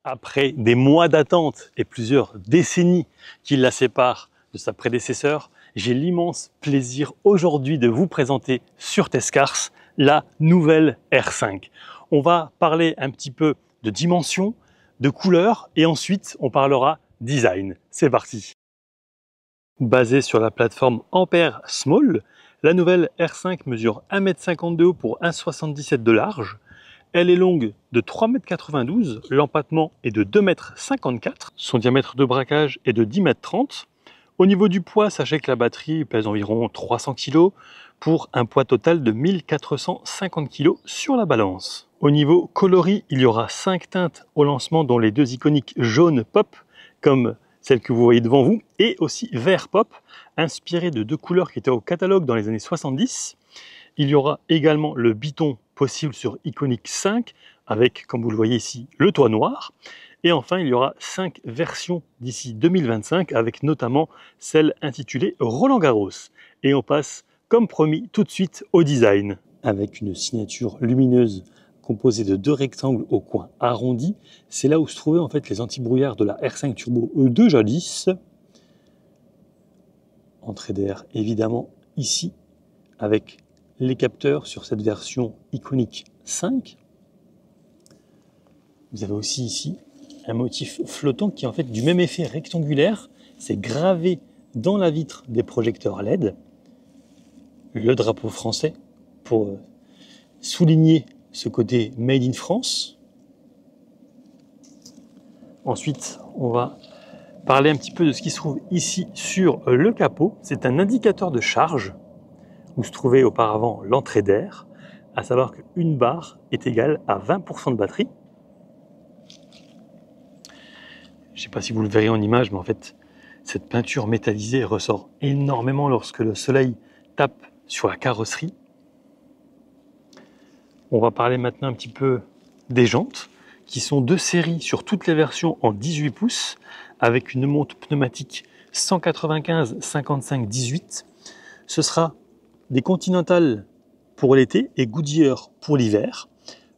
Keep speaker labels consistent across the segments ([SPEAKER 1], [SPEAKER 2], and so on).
[SPEAKER 1] Après des mois d'attente et plusieurs décennies qui la séparent de sa prédécesseur, j'ai l'immense plaisir aujourd'hui de vous présenter sur Tescars la nouvelle R5. On va parler un petit peu de dimension, de couleur et ensuite on parlera design. C'est parti! Basée sur la plateforme Ampere Small, la nouvelle R5 mesure 1,50 m de haut pour 1,77 m de large. Elle est longue de 3,92 m, l'empattement est de 2,54 m, son diamètre de braquage est de 10,30 m. Au niveau du poids, sachez que la batterie pèse environ 300 kg pour un poids total de 1450 kg sur la balance. Au niveau coloris, il y aura 5 teintes au lancement, dont les deux iconiques jaune pop, comme celle que vous voyez devant vous, et aussi vert pop, inspiré de deux couleurs qui étaient au catalogue dans les années 70. Il y aura également le biton possible sur Iconic 5, avec, comme vous le voyez ici, le toit noir. Et enfin, il y aura 5 versions d'ici 2025, avec notamment celle intitulée Roland Garros. Et on passe, comme promis, tout de suite au design. Avec une signature lumineuse composée de deux rectangles au coin arrondi, c'est là où se trouvaient en fait les antibrouillards de la R5 Turbo de jadis. Entrée d'air évidemment ici, avec les capteurs sur cette version Iconic 5. Vous avez aussi ici un motif flottant qui est en fait du même effet rectangulaire. C'est gravé dans la vitre des projecteurs LED. Le drapeau français pour souligner ce côté Made in France. Ensuite, on va parler un petit peu de ce qui se trouve ici sur le capot. C'est un indicateur de charge où se trouvait auparavant l'entrée d'air, à savoir qu'une barre est égale à 20% de batterie. Je ne sais pas si vous le verrez en image, mais en fait, cette peinture métallisée ressort énormément lorsque le soleil tape sur la carrosserie. On va parler maintenant un petit peu des jantes, qui sont de série sur toutes les versions en 18 pouces, avec une monte pneumatique 195 55 18. Ce sera des Continental pour l'été et Goodyear pour l'hiver.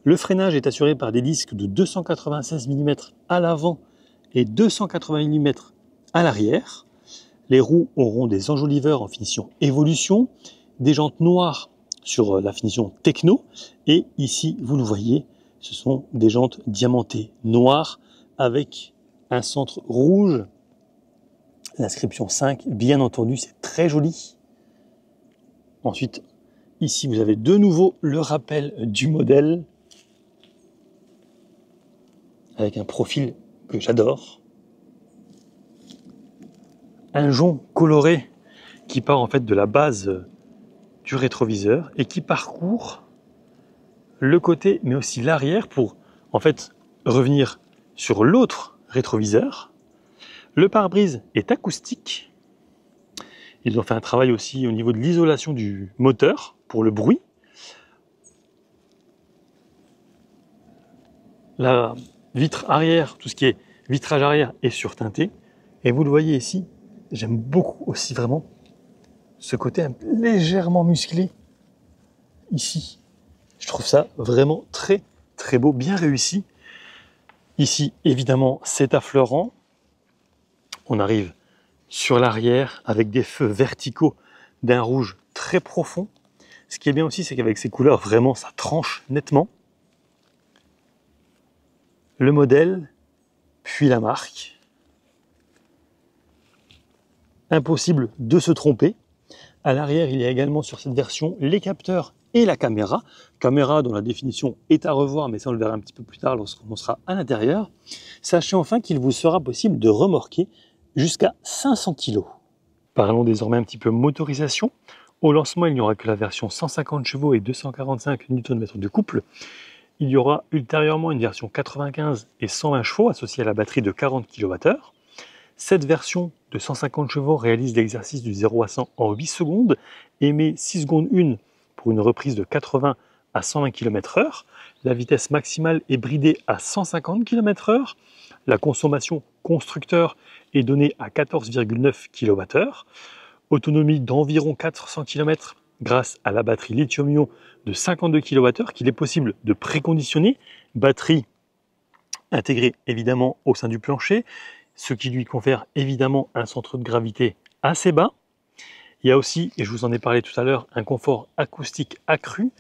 [SPEAKER 1] Le freinage est assuré par des disques de 296 mm à l'avant et 280 mm à l'arrière. Les roues auront des enjoliveurs en finition Evolution, des jantes noires sur la finition Techno, et ici, vous le voyez, ce sont des jantes diamantées noires avec un centre rouge. L'inscription 5, bien entendu, c'est très joli. Ensuite, ici, vous avez de nouveau le rappel du modèle avec un profil que j'adore. Un jonc coloré qui part en fait de la base du rétroviseur et qui parcourt le côté mais aussi l'arrière pour en fait revenir sur l'autre rétroviseur. Le pare-brise est acoustique. Ils ont fait un travail aussi au niveau de l'isolation du moteur pour le bruit. La vitre arrière, tout ce qui est vitrage arrière est surteinté. Et vous le voyez ici, j'aime beaucoup aussi vraiment ce côté légèrement musclé ici. Je trouve ça vraiment très très beau, bien réussi. Ici, évidemment, c'est affleurant. On arrive sur l'arrière avec des feux verticaux d'un rouge très profond. Ce qui est bien aussi, c'est qu'avec ces couleurs, vraiment, ça tranche nettement. Le modèle, puis la marque. Impossible de se tromper. À l'arrière, il y a également sur cette version les capteurs et la caméra. Caméra dont la définition est à revoir, mais ça on le verra un petit peu plus tard lorsqu'on sera à l'intérieur. Sachez enfin qu'il vous sera possible de remorquer jusqu'à 500 kg. Parlons désormais un petit peu motorisation. Au lancement, il n'y aura que la version 150 chevaux et 245 Nm de couple. Il y aura ultérieurement une version 95 et 120 chevaux associée à la batterie de 40 kWh. Cette version de 150 chevaux réalise l'exercice du 0 à 100 en 8 secondes et met 6 secondes 1 pour une reprise de 80 à 120 km/h. La vitesse maximale est bridée à 150 km/h. La consommation constructeur est donnée à 14,9 kWh. Autonomie d'environ 400 km grâce à la batterie lithium-ion de 52 kWh qu'il est possible de préconditionner. Batterie intégré évidemment au sein du plancher, ce qui lui confère évidemment un centre de gravité assez bas. Il y a aussi, et je vous en ai parlé tout à l'heure, un confort acoustique accru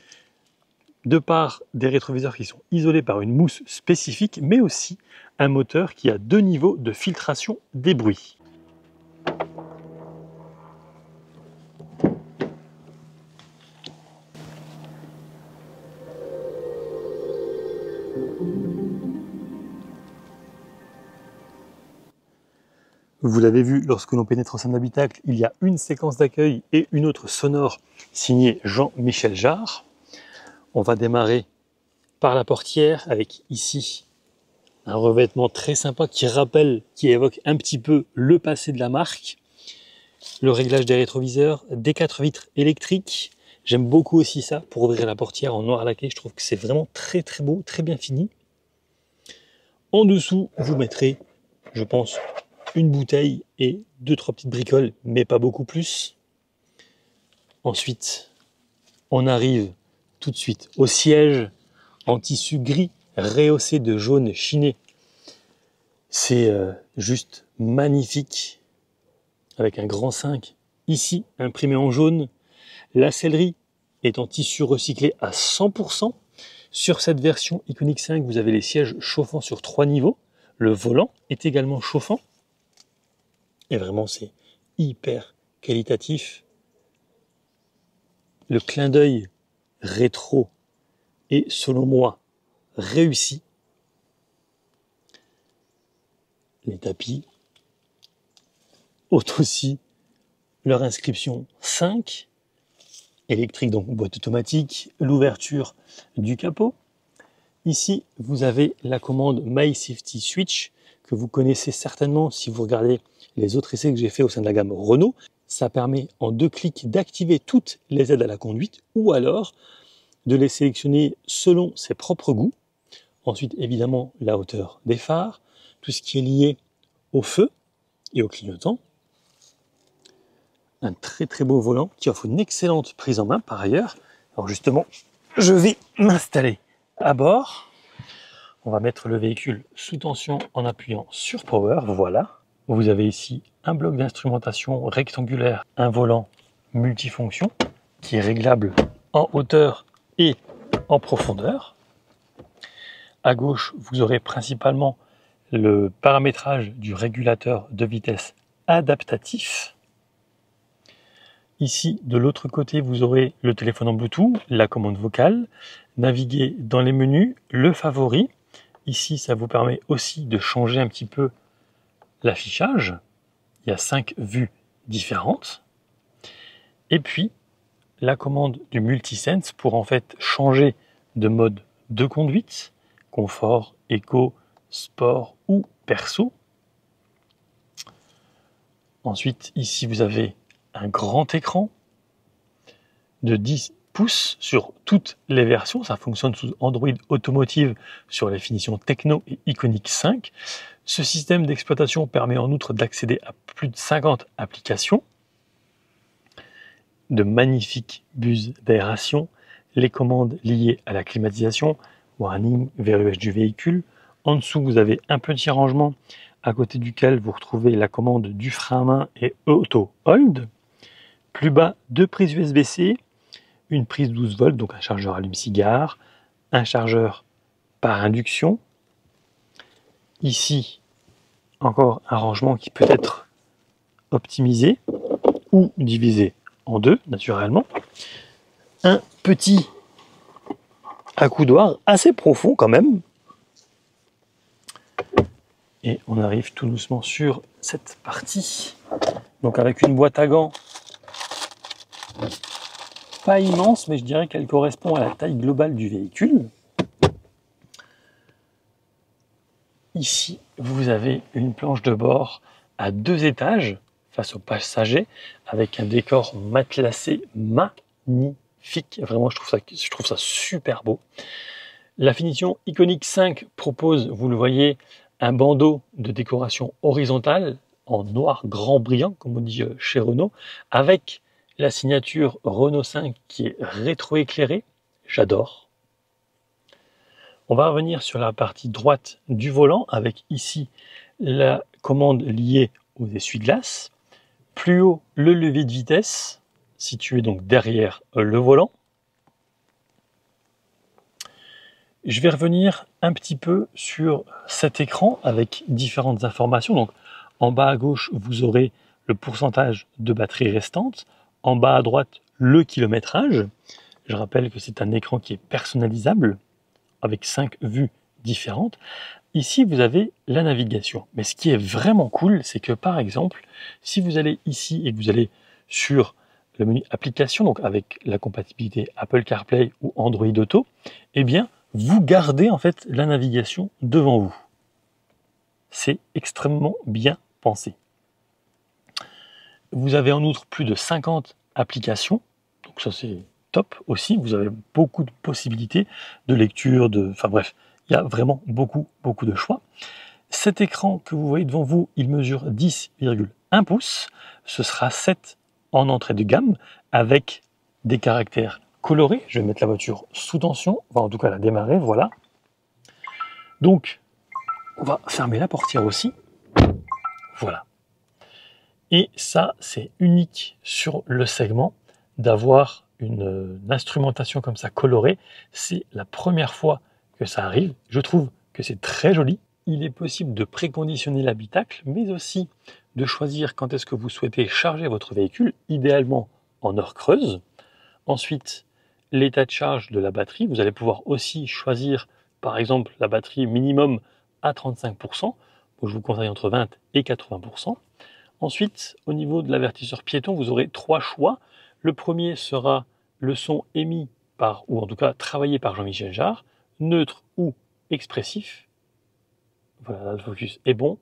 [SPEAKER 1] de par des rétroviseurs qui sont isolés par une mousse spécifique, mais aussi un moteur qui a 2 niveaux de filtration des bruits. Vous l'avez vu, lorsque l'on pénètre au sein de l'habitacle, il y a une séquence d'accueil et une autre sonore signée Jean-Michel Jarre. On va démarrer par la portière avec ici un revêtement très sympa qui évoque un petit peu le passé de la marque. Le réglage des rétroviseurs, des 4 vitres électriques. J'aime beaucoup aussi ça pour ouvrir la portière en noir laqué. Je trouve que c'est vraiment très très beau, très bien fini. En dessous, vous mettrez, je pense, une bouteille et 2-3 petites bricoles, mais pas beaucoup plus. Ensuite, on arrive tout de suite au siège en tissu gris rehaussé de jaune chiné. C'est juste magnifique, avec un grand 5 ici imprimé en jaune. La sellerie est en tissu recyclé à 100%. Sur cette version Iconiq 5, vous avez les sièges chauffants sur 3 niveaux. Le volant est également chauffant. Et vraiment, c'est hyper qualitatif. Le clin d'œil rétro est, selon moi, réussi. Les tapis ont aussi leur inscription 5, électrique, donc boîte automatique, l'ouverture du capot. Ici, vous avez la commande My Safety Switch, que vous connaissez certainement si vous regardez les autres essais que j'ai fait au sein de la gamme Renault. Ça permet en 2 clics d'activer toutes les aides à la conduite ou alors de les sélectionner selon ses propres goûts. Ensuite, évidemment, la hauteur des phares, tout ce qui est lié au feu et au clignotant. Un très très beau volant qui offre une excellente prise en main par ailleurs. Alors justement, je vais m'installer à bord. On va mettre le véhicule sous tension en appuyant sur Power, voilà. Vous avez ici un bloc d'instrumentation rectangulaire, un volant multifonction qui est réglable en hauteur et en profondeur. À gauche, vous aurez principalement le paramétrage du régulateur de vitesse adaptatif. Ici, de l'autre côté, vous aurez le téléphone en Bluetooth, la commande vocale, naviguer dans les menus, le favori. Ici, ça vous permet aussi de changer un petit peu l'affichage. Il y a 5 vues différentes. Et puis, la commande du Multisense pour en fait changer de mode de conduite, confort, éco, sport ou perso. Ensuite, ici, vous avez un grand écran de 10 pouces sur toutes les versions. Ça fonctionne sous Android Automotive sur les finitions Techno et Iconiq 5. Ce système d'exploitation permet en outre d'accéder à plus de 50 applications, de magnifiques buses d'aération, les commandes liées à la climatisation, warning, verrouillage du véhicule. En dessous, vous avez un petit rangement à côté duquel vous retrouvez la commande du frein à main et auto hold. Plus bas, 2 prises USB-C, une prise 12 volts, donc un chargeur allume-cigare, un chargeur par induction. Ici, encore un rangement qui peut être optimisé ou divisé en 2, naturellement. Un petit accoudoir assez profond quand même. Et on arrive tout doucement sur cette partie. Donc avec une boîte à gants pas immense, mais je dirais qu'elle correspond à la taille globale du véhicule. Ici, vous avez une planche de bord à 2 étages face aux passagers avec un décor matelassé magnifique. Vraiment, je trouve ça super beau. La finition Iconiq 5 propose, vous le voyez, un bandeau de décoration horizontale en noir grand brillant, comme on dit chez Renault, avec la signature Renault 5 qui est rétroéclairée. J'adore. On va revenir sur la partie droite du volant avec ici la commande liée aux essuie-glaces. Plus haut, le levier de vitesse, situé donc derrière le volant. Je vais revenir un petit peu sur cet écran avec différentes informations. Donc, en bas à gauche, vous aurez le pourcentage de batterie restante. En bas à droite, le kilométrage. Je rappelle que c'est un écran qui est personnalisable avec 5 vues différentes. Ici, vous avez la navigation. Mais ce qui est vraiment cool, c'est que par exemple, si vous allez ici et que vous allez sur le menu application, donc avec la compatibilité Apple CarPlay ou Android Auto, eh bien, vous gardez en fait la navigation devant vous. C'est extrêmement bien pensé. Vous avez en outre plus de 50 applications, donc ça c'est top aussi. Vous avez beaucoup de possibilités de lecture, enfin bref, il y a vraiment beaucoup de choix. Cet écran que vous voyez devant vous, il mesure 10,1 pouces. Ce sera 7 en entrée de gamme avec des caractères colorés. Je vais mettre la voiture sous tension, enfin en tout cas la démarrer, voilà. Donc, on va fermer la portière aussi. Voilà. Et ça, c'est unique sur le segment d'avoir une instrumentation comme ça colorée. C'est la première fois que ça arrive. Je trouve que c'est très joli. Il est possible de préconditionner l'habitacle, mais aussi de choisir quand est-ce que vous souhaitez charger votre véhicule, idéalement en heure creuse. Ensuite, l'état de charge de la batterie. Vous allez pouvoir aussi choisir, par exemple, la batterie minimum à 35%. Donc, je vous conseille entre 20 et 80%. Ensuite, au niveau de l'avertisseur piéton, vous aurez 3 choix. Le premier sera le son émis par, ou en tout cas travaillé par Jean-Michel Jarre, neutre ou expressif. Voilà, le focus est bon.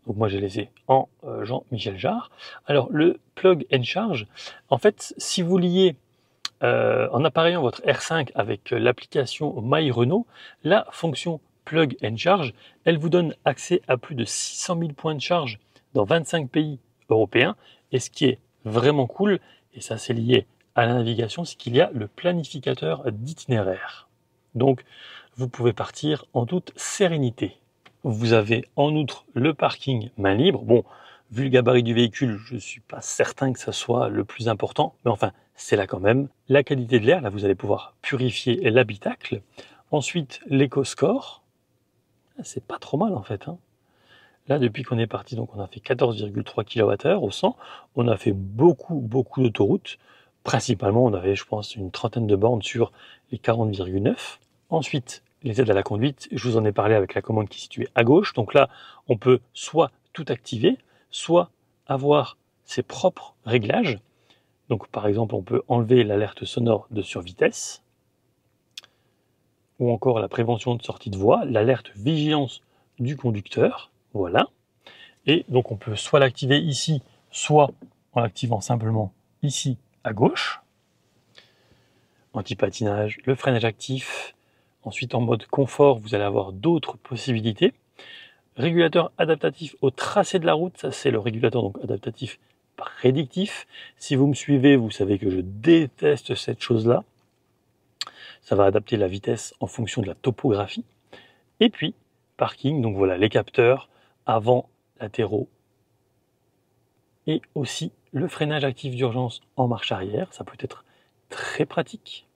[SPEAKER 1] Donc moi j'ai laissé en Jean-Michel Jarre. Alors le plug and charge, en fait, si vous liez en appareillant votre R5 avec l'application My Renault, la fonction plug and charge, elle vous donne accès à plus de 600 000 points de charge dans 25 pays européens. Et ce qui est vraiment cool, et ça c'est lié à la navigation, c'est qu'il y a le planificateur d'itinéraire. Donc vous pouvez partir en toute sérénité. Vous avez en outre le parking main libre. Bon, vu le gabarit du véhicule, je ne suis pas certain que ça soit le plus important, mais enfin, c'est là quand même. La qualité de l'air, là vous allez pouvoir purifier l'habitacle. Ensuite, l'éco-score. C'est pas trop mal en fait, hein. Là, depuis qu'on est parti, donc on a fait 14,3 kWh au 100. On a fait beaucoup d'autoroutes. Principalement, on avait, je pense, une trentaine de bornes sur les 40,9. Ensuite, les aides à la conduite, je vous en ai parlé avec la commande qui est située à gauche. Donc là, on peut soit tout activer, soit avoir ses propres réglages. Donc par exemple, on peut enlever l'alerte sonore de survitesse, ou encore la prévention de sortie de voie, l'alerte vigilance du conducteur. Voilà. Et donc on peut soit l'activer ici, soit en l'activant simplement ici à gauche. Anti-patinage, le freinage actif. Ensuite en mode confort, vous allez avoir d'autres possibilités. Régulateur adaptatif au tracé de la route, ça c'est le régulateur donc adaptatif prédictif. Si vous me suivez, vous savez que je déteste cette chose-là. Ça va adapter la vitesse en fonction de la topographie. Et puis, parking, donc voilà, les capteurs avant, latéraux, et aussi le freinage actif d'urgence en marche arrière, ça peut être très pratique.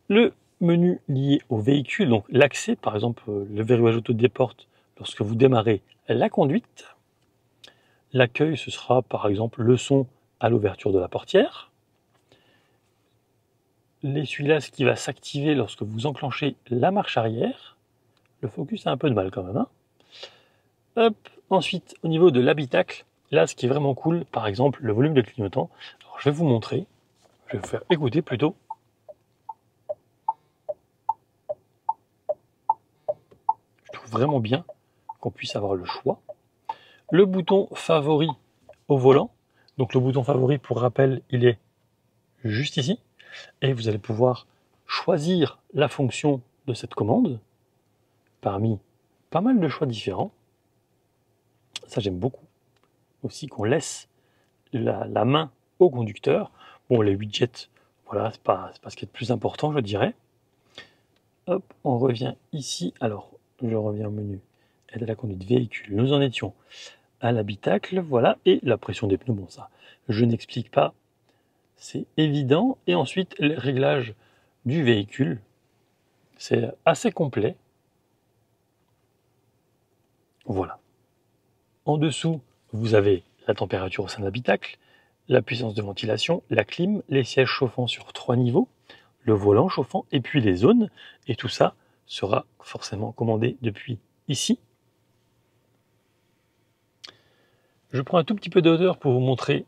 [SPEAKER 1] Le menu lié au véhicule, donc l'accès, par exemple le verrouillage auto des portes lorsque vous démarrez la conduite. L'accueil, ce sera par exemple le son à l'ouverture de la portière. L'essuie-glace qui va s'activer lorsque vous enclenchez la marche arrière. Le focus a un peu de mal quand même, hein. Hop. Ensuite, au niveau de l'habitacle, là, ce qui est vraiment cool, par exemple, le volume de clignotant. Alors, je vais vous montrer. Je vais vous faire écouter plutôt. Je trouve vraiment bien qu'on puisse avoir le choix. Le bouton favori au volant. Donc, le bouton favori, pour rappel, il est juste ici. Et vous allez pouvoir choisir la fonction de cette commande parmi pas mal de choix différents. Ça, j'aime beaucoup. Aussi qu'on laisse la main au conducteur. Bon, les widgets, voilà, c'est pas ce qui est le plus important, je dirais. hop, on revient ici. Alors, je reviens au menu aide à la conduite véhicule. Nous en étions à l'habitacle, voilà, et la pression des pneus, bon ça, je n'explique pas, c'est évident. Et ensuite, les réglages du véhicule, c'est assez complet. Voilà. En dessous, vous avez la température au sein de l'habitacle, la puissance de ventilation, la clim, les sièges chauffants sur 3 niveaux, le volant chauffant et puis les zones. Et tout ça sera forcément commandé depuis ici. Je prends un tout petit peu de hauteur pour vous montrer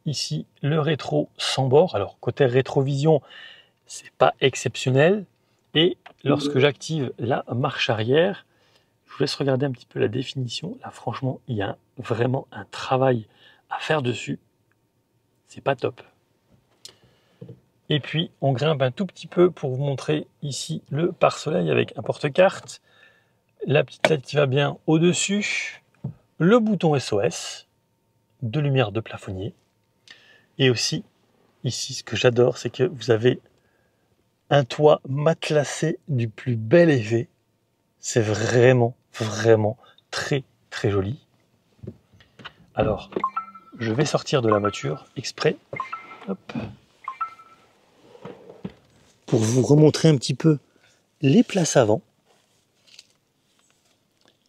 [SPEAKER 1] ici le rétro sans bord. Alors côté rétrovision, c'est pas exceptionnel. Et lorsque j'active la marche arrière, je vous laisse regarder un petit peu la définition. Là franchement, il y a vraiment un travail à faire dessus. C'est pas top. Et puis on grimpe un tout petit peu pour vous montrer ici le pare-soleil avec un porte-carte, la petite LED qui va bien au-dessus, le bouton SOS, de lumière de plafonnier. Et aussi ici, ce que j'adore, c'est que vous avez un toit matelassé du plus bel effet. C'est vraiment très joli. Alors, je vais sortir de la voiture exprès, hop, pour vous remontrer un petit peu les places avant.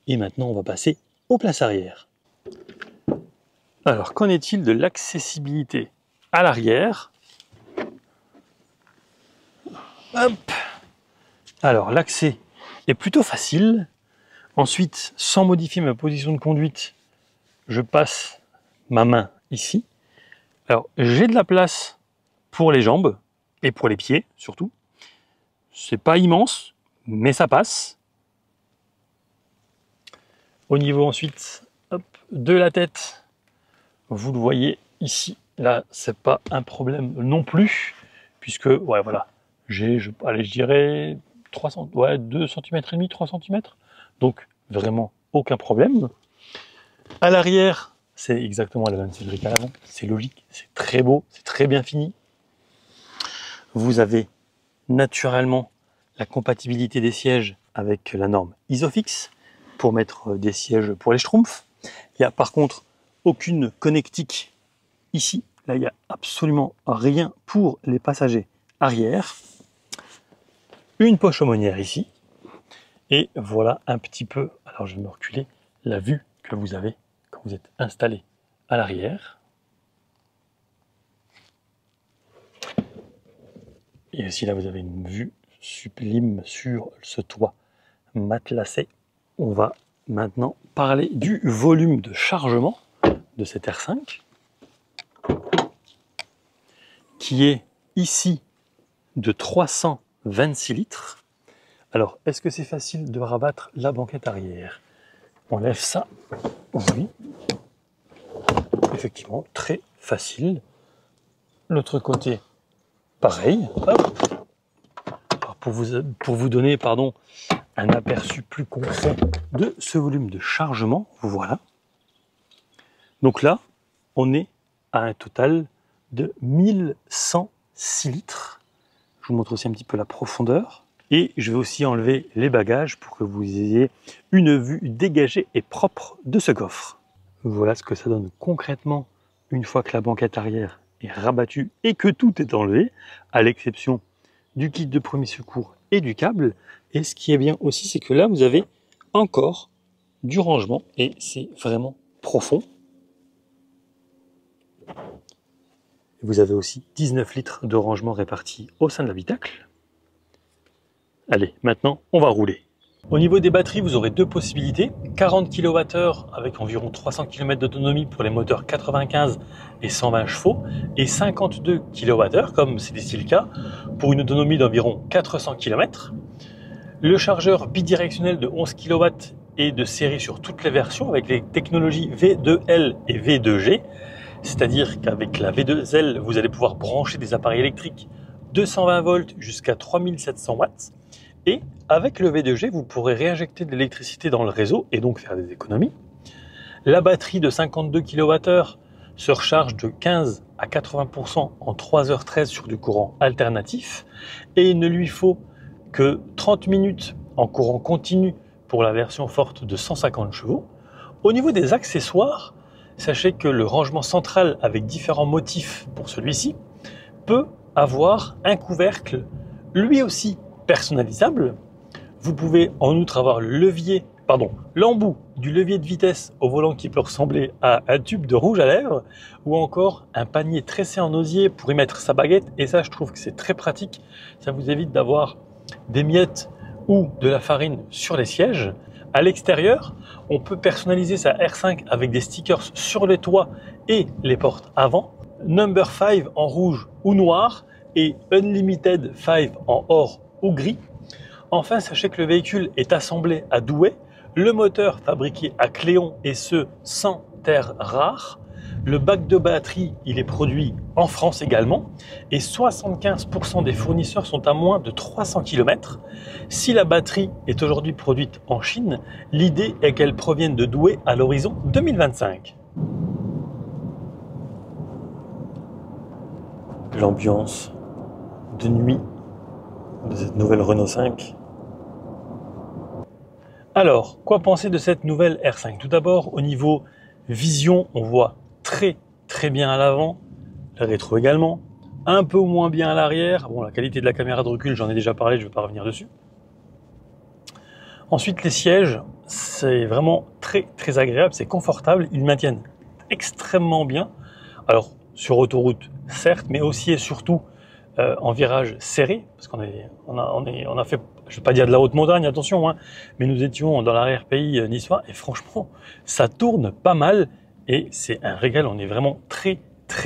[SPEAKER 1] Et maintenant, on va passer aux places arrière. Alors, qu'en est-il de l'accessibilité à l'arrière? Hop. Alors, l'accès est plutôt facile. Ensuite, sans modifier ma position de conduite, je passe ma main ici. Alors, j'ai de la place pour les jambes et pour les pieds, surtout. C'est pas immense, mais ça passe. Au niveau ensuite, hop, de la tête, vous le voyez ici. Là, c'est pas un problème non plus, puisque, ouais, voilà, je dirais 2 cm et demi, 3 cm. Donc, vraiment, aucun problème. À l'arrière, c'est exactement la même cylindrique qu'à l'avant. C'est logique, c'est très beau, c'est très bien fini. Vous avez naturellement la compatibilité des sièges avec la norme Isofix pour mettre des sièges pour les schtroumpfs. Il n'y a par contre aucune connectique ici. Là, il n'y a absolument rien pour les passagers arrière. Une poche aumônière ici. Et voilà un petit peu, alors je vais me reculer, la vue que vous avez quand vous êtes installé à l'arrière. Et aussi là, vous avez une vue sublime sur ce toit matelassé. On va maintenant parler du volume de chargement de cet R5, qui est ici de 326 litres. Alors, est-ce que c'est facile de rabattre la banquette arrière? On lève ça, oui. Effectivement, très facile. L'autre côté, pareil. Hop. Alors pour vous donner un aperçu plus concret de ce volume de chargement, voilà. Donc là, on est à un total de 1106 litres. Je vous montre aussi un petit peu la profondeur. Et je vais aussi enlever les bagages pour que vous ayez une vue dégagée et propre de ce coffre. Voilà ce que ça donne concrètement une fois que la banquette arrière est rabattue et que tout est enlevé, à l'exception du kit de premier secours et du câble. Et ce qui est bien aussi, c'est que là, vous avez encore du rangement et c'est vraiment profond. Vous avez aussi 19 litres de rangement répartis au sein de l'habitacle. Allez, maintenant, on va rouler. Au niveau des batteries, vous aurez deux possibilités. 40 kWh avec environ 300 km d'autonomie pour les moteurs 95 et 120 chevaux et 52 kWh, comme c'est ici le cas, pour une autonomie d'environ 400 km. Le chargeur bidirectionnel de 11 kW est de série sur toutes les versions avec les technologies V2L et V2G. C'est-à-dire qu'avec la V2L, vous allez pouvoir brancher des appareils électriques de 120 volts jusqu'à 3700 watts. Et avec le V2G, vous pourrez réinjecter de l'électricité dans le réseau et donc faire des économies. La batterie de 52 kWh se recharge de 15 à 80% en 3h13 sur du courant alternatif. Et il ne lui faut que 30 minutes en courant continu pour la version forte de 150 chevaux. Au niveau des accessoires, sachez que le rangement central avec différents motifs pour celui-ci peut avoir un couvercle lui aussi personnalisable. Vous pouvez en outre avoir l'embout du levier de vitesse au volant qui peut ressembler à un tube de rouge à lèvres ou encore un panier tressé en osier pour y mettre sa baguette, et ça je trouve que c'est très pratique, ça vous évite d'avoir des miettes ou de la farine sur les sièges. À l'extérieur, on peut personnaliser sa R5 avec des stickers sur les toits et les portes avant, Number 5 en rouge ou noir et Unlimited 5 en or ou gris. Enfin, sachez que le véhicule est assemblé à Douai, le moteur fabriqué à Cléon et ce sans terres rares. Le bac de batterie, il est produit en France également et 75% des fournisseurs sont à moins de 300 km. Si la batterie est aujourd'hui produite en Chine, l'idée est qu'elle provienne de Douai à l'horizon 2025. L'ambiance de nuit de cette nouvelle Renault 5. Alors, quoi penser de cette nouvelle R5? Tout d'abord, au niveau vision, on voit très bien à l'avant, le rétro également, un peu moins bien à l'arrière. Bon, la qualité de la caméra de recul, j'en ai déjà parlé, je ne vais pas revenir dessus. Ensuite, les sièges, c'est vraiment très agréable, c'est confortable, ils maintiennent extrêmement bien. Alors, sur autoroute, certes, mais aussi et surtout en virage serré, parce qu'on a fait, je ne vais pas dire de la haute montagne, attention, hein, mais nous étions dans l'arrière-pays niçois et franchement, ça tourne pas mal et c'est un régal. On est vraiment très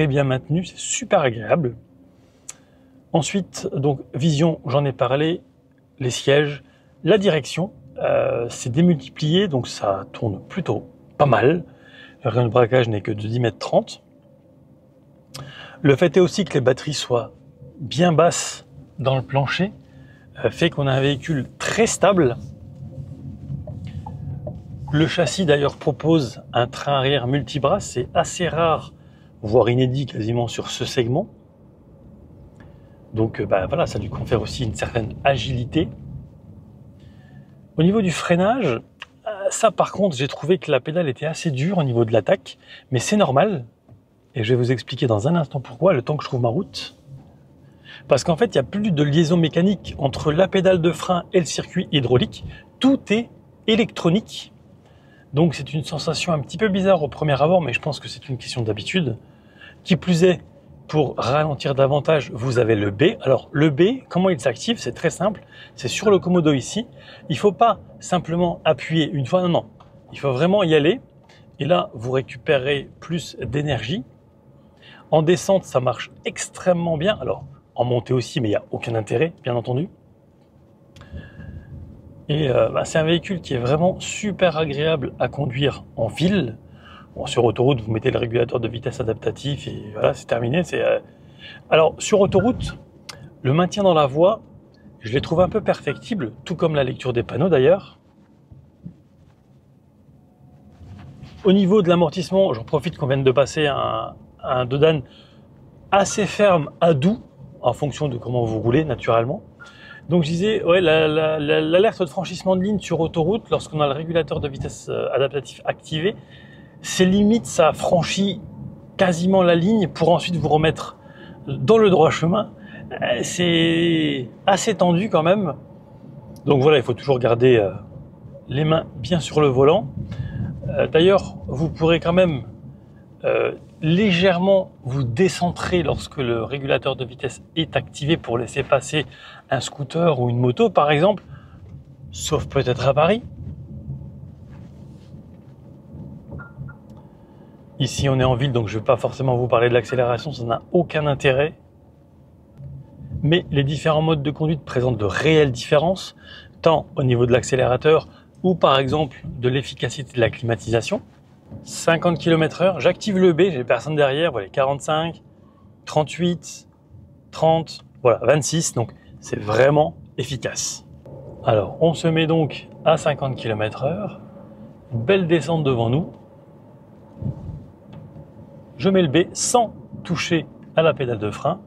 [SPEAKER 1] bien maintenu, c'est super agréable. Ensuite, donc vision, j'en ai parlé, les sièges, la direction, c'est démultiplié, donc ça tourne plutôt pas mal. Le rayon de braquage n'est que de 10,30 m. Le fait est aussi que les batteries soient bien basses dans le plancher, fait qu'on a un véhicule très stable. Le châssis d'ailleurs propose un train arrière multibras, c'est assez rare, voire inédit quasiment sur ce segment. Donc voilà, ça lui confère aussi une certaine agilité. Au niveau du freinage, ça par contre j'ai trouvé que la pédale était assez dure au niveau de l'attaque, mais c'est normal. Et je vais vous expliquer dans un instant pourquoi, le temps que je trouve ma route. Parce qu'en fait, il n'y a plus de liaison mécanique entre la pédale de frein et le circuit hydraulique. Tout est électronique. Donc c'est une sensation un petit peu bizarre au premier abord, mais je pense que c'est une question d'habitude. Qui plus est, pour ralentir davantage, vous avez le B. Alors le B, comment il s'active? C'est très simple. C'est sur le commodo ici. Il ne faut pas simplement appuyer une fois, non. Il faut vraiment y aller. Et là, vous récupérez plus d'énergie. En descente, ça marche extrêmement bien. Alors, en montée aussi, mais il n'y a aucun intérêt, bien entendu. Et c'est un véhicule qui est vraiment super agréable à conduire en ville. Bon, sur autoroute, vous mettez le régulateur de vitesse adaptatif et voilà, c'est terminé. Alors, sur autoroute, le maintien dans la voie, je l'ai trouvé un peu perfectible, tout comme la lecture des panneaux d'ailleurs. Au niveau de l'amortissement, j'en profite qu'on vienne de passer un Dodan assez ferme à doux, en fonction de comment vous roulez naturellement. Donc je disais, ouais, l'alerte de franchissement de ligne sur autoroute, lorsqu'on a le régulateur de vitesse adaptatif activé, c'est limite, ça franchit quasiment la ligne pour ensuite vous remettre dans le droit chemin. C'est assez tendu quand même. Donc voilà, il faut toujours garder les mains bien sur le volant. D'ailleurs, vous pourrez quand même légèrement vous décentrer lorsque le régulateur de vitesse est activé pour laisser passer un scooter ou une moto par exemple, sauf peut-être à Paris. Ici on est en ville, donc je ne vais pas forcément vous parler de l'accélération, ça n'a aucun intérêt. Mais les différents modes de conduite présentent de réelles différences, tant au niveau de l'accélérateur ou par exemple de l'efficacité de la climatisation. 50 km/h, j'active le B, j'ai personne derrière, voilà, 45, 38, 30, voilà, 26, donc c'est vraiment efficace. Alors, on se met donc à 50 km/h, une belle descente devant nous. Je mets le B sans toucher à la pédale de frein,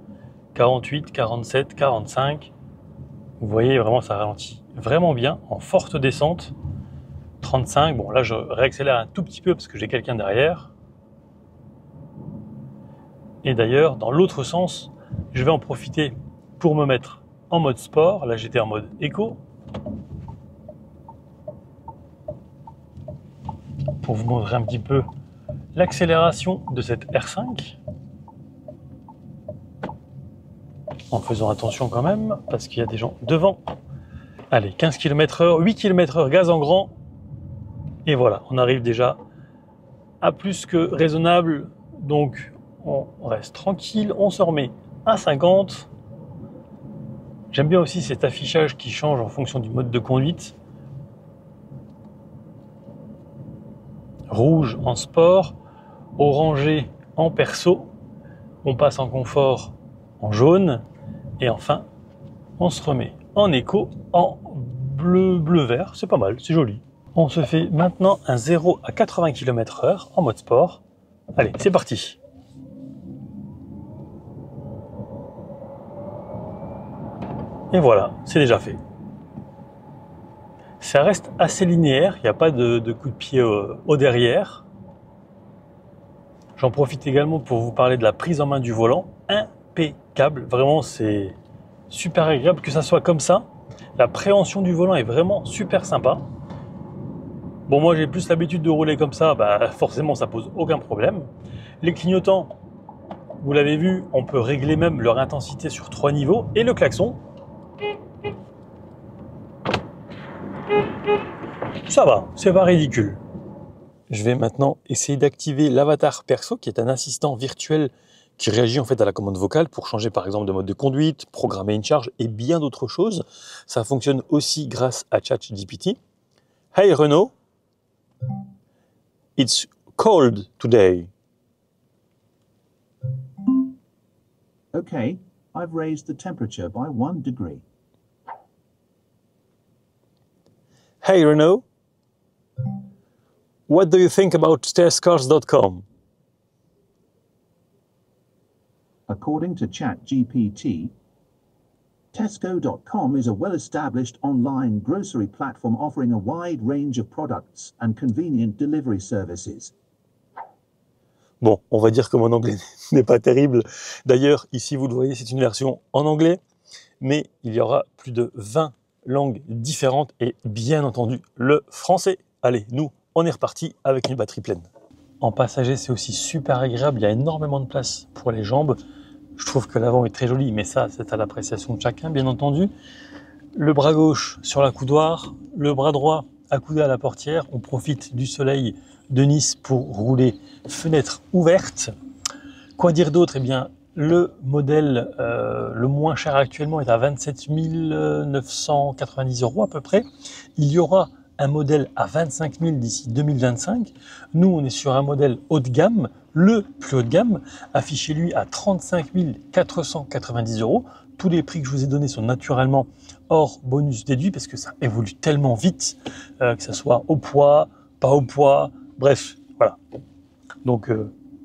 [SPEAKER 1] 48, 47, 45, Vous voyez, vraiment, ça ralentit vraiment bien, en forte descente. 35, bon là je réaccélère un tout petit peu parce que j'ai quelqu'un derrière. Et d'ailleurs, dans l'autre sens, je vais en profiter pour me mettre en mode sport. Là j'étais en mode éco. Pour vous montrer un petit peu l'accélération de cette R5. En faisant attention quand même, parce qu'il y a des gens devant. Allez, 15 km/h, 8 km/h gaz en grand. Et voilà, on arrive déjà à plus que raisonnable. Donc on reste tranquille, on se remet à 50. J'aime bien aussi cet affichage qui change en fonction du mode de conduite. Rouge en sport, orangé en perso. On passe en confort en jaune. Et enfin, on se remet en éco en bleu-vert. C'est pas mal, c'est joli. On se fait maintenant un 0 à 80 km/h en mode sport. Allez, c'est parti. Et voilà, c'est déjà fait. Ça reste assez linéaire, il n'y a pas de coup de pied au derrière. J'en profite également pour vous parler de la prise en main du volant. Impeccable, vraiment c'est super agréable que ça soit comme ça. La préhension du volant est vraiment super sympa. Bon, moi j'ai plus l'habitude de rouler comme ça, forcément ça pose aucun problème. Les clignotants, vous l'avez vu, on peut régler même leur intensité sur 3 niveaux. Et le klaxon, ça va, c'est pas ridicule. Je vais maintenant essayer d'activer l'avatar perso, qui est un assistant virtuel qui réagit en fait à la commande vocale pour changer par exemple de mode de conduite, programmer une charge et bien d'autres choses. Ça fonctionne aussi grâce à ChatGPT. Hey Renault, it's cold today.
[SPEAKER 2] Okay, I've raised the temperature by 1 degree.
[SPEAKER 1] Hey Renault, what do you think about stairscars.com?
[SPEAKER 2] According to ChatGPT, Tesco.com is a well-established online grocery platform offering a wide range of products and convenient delivery services.
[SPEAKER 1] Bon, on va dire que mon anglais n'est pas terrible. D'ailleurs, ici, vous le voyez, c'est une version en anglais, mais il y aura plus de 20 langues différentes et bien entendu le français. Allez, nous, on est reparti avec une batterie pleine. En passager, c'est aussi super agréable. Il y a énormément de place pour les jambes. Je trouve que l'avant est très joli, mais ça, c'est à l'appréciation de chacun, bien entendu. Le bras gauche sur la coudoir, le bras droit accoudé à la portière. On profite du soleil de Nice pour rouler fenêtre ouverte. Quoi dire d'autre? Eh bien, le modèle le moins cher actuellement est à 27 990 € à peu près. Il y aura un modèle à 25 000 d'ici 2025. Nous, on est sur un modèle haut de gamme, le plus haut de gamme, affiché lui à 35 490 €. Tous les prix que je vous ai donnés sont naturellement hors bonus déduit parce que ça évolue tellement vite, que ça soit au poids, pas au poids, bref, voilà. Donc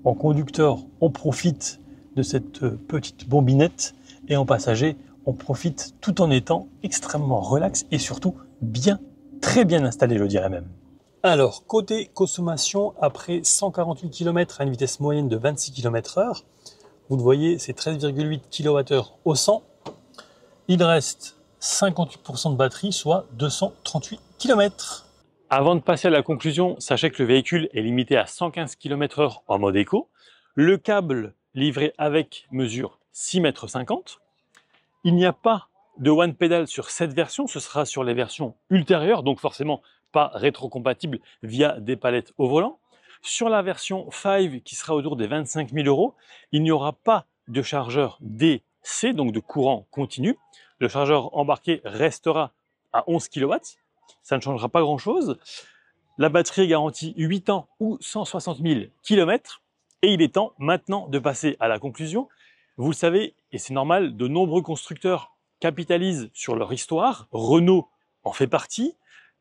[SPEAKER 1] en conducteur, on profite de cette petite bombinette et en passager, on profite tout en étant extrêmement relax et surtout bien, très bien installé, je dirais même. Alors, côté consommation, après 148 km à une vitesse moyenne de 26 km/h, vous le voyez, c'est 13,8 kWh au 100. Il reste 58% de batterie, soit 238 km. Avant de passer à la conclusion, sachez que le véhicule est limité à 115 km/h en mode éco. Le câble livré avec mesure 6,50 m. Il n'y a pas de One Pedal sur cette version, ce sera sur les versions ultérieures, donc forcément pas rétrocompatible via des palettes au volant. Sur la version 5 qui sera autour des 25 000 €, il n'y aura pas de chargeur DC, donc de courant continu. Le chargeur embarqué restera à 11 kW, ça ne changera pas grand-chose. La batterie est garantie 8 ans ou 160 000 km. Et il est temps maintenant de passer à la conclusion. Vous le savez, et c'est normal, de nombreux constructeurs capitalisent sur leur histoire. Renault en fait partie.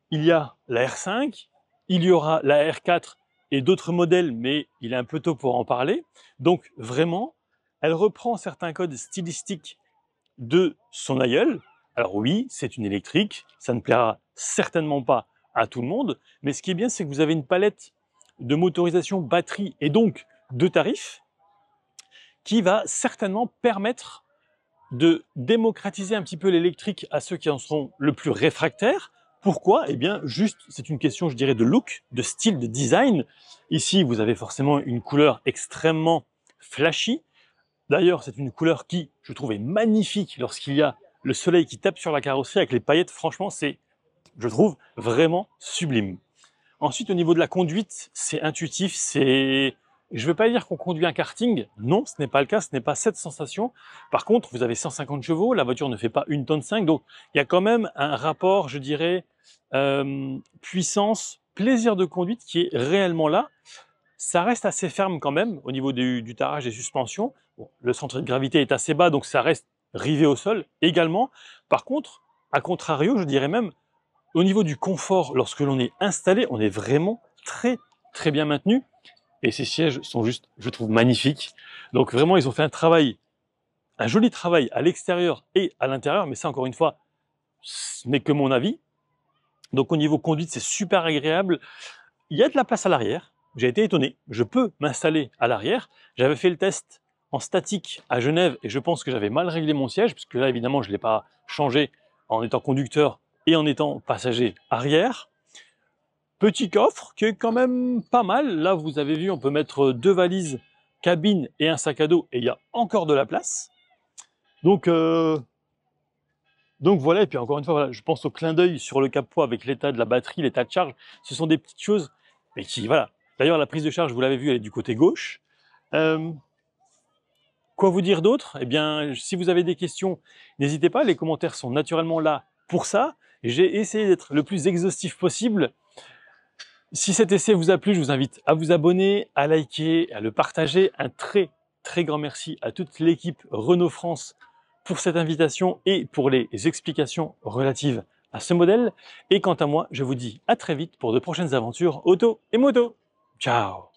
[SPEAKER 1] Il y a la R5, il y aura la R4 et d'autres modèles, mais il est un peu tôt pour en parler. Donc vraiment, elle reprend certains codes stylistiques de son aïeul. Alors oui, c'est une électrique, ça ne plaira certainement pas à tout le monde, mais ce qui est bien, c'est que vous avez une palette de motorisation batterie et donc de tarifs qui va certainement permettre de démocratiser un petit peu l'électrique à ceux qui en seront le plus réfractaires. Pourquoi? Eh bien, juste, c'est une question, je dirais, de look, de style, de design. Ici, vous avez forcément une couleur extrêmement flashy. D'ailleurs, c'est une couleur qui, je trouve, est magnifique lorsqu'il y a le soleil qui tape sur la carrosserie avec les paillettes. Franchement, c'est, je trouve, vraiment sublime. Ensuite, au niveau de la conduite, c'est intuitif, c'est... Je ne veux pas dire qu'on conduit un karting, non, ce n'est pas le cas, ce n'est pas cette sensation. Par contre, vous avez 150 chevaux, la voiture ne fait pas 1,5 tonne, donc il y a quand même un rapport, je dirais, puissance, plaisir de conduite qui est réellement là. Ça reste assez ferme quand même au niveau du tarage des suspensions. Bon, le centre de gravité est assez bas, donc ça reste rivé au sol également. Par contre, à contrario, je dirais même, au niveau du confort, lorsque l'on est installé, on est vraiment très bien maintenu. Et ces sièges sont juste, je trouve, magnifiques. Donc vraiment, ils ont fait un joli travail à l'extérieur et à l'intérieur. Mais ça, encore une fois, ce n'est que mon avis. Donc au niveau conduite, c'est super agréable. Il y a de la place à l'arrière. J'ai été étonné. Je peux m'installer à l'arrière. J'avais fait le test en statique à Genève et je pense que j'avais mal réglé mon siège, puisque là, évidemment, je ne l'ai pas changé en étant conducteur et en étant passager arrière. Petit coffre qui est quand même pas mal. Là, vous avez vu, on peut mettre 2 valises, cabine et un sac à dos et il y a encore de la place. Donc voilà, et puis encore une fois, voilà, je pense au clin d'œil sur le capot avec l'état de la batterie, l'état de charge. Ce sont des petites choses, mais qui, voilà. D'ailleurs, la prise de charge, vous l'avez vu, elle est du côté gauche. Quoi vous dire d'autre? Eh bien, si vous avez des questions, n'hésitez pas, les commentaires sont naturellement là pour ça. J'ai essayé d'être le plus exhaustif possible. Si cet essai vous a plu, je vous invite à vous abonner, à liker, à le partager. Un très grand merci à toute l'équipe Renault France pour cette invitation et pour les explications relatives à ce modèle. Et quant à moi, je vous dis à très vite pour de prochaines aventures auto et moto. Ciao!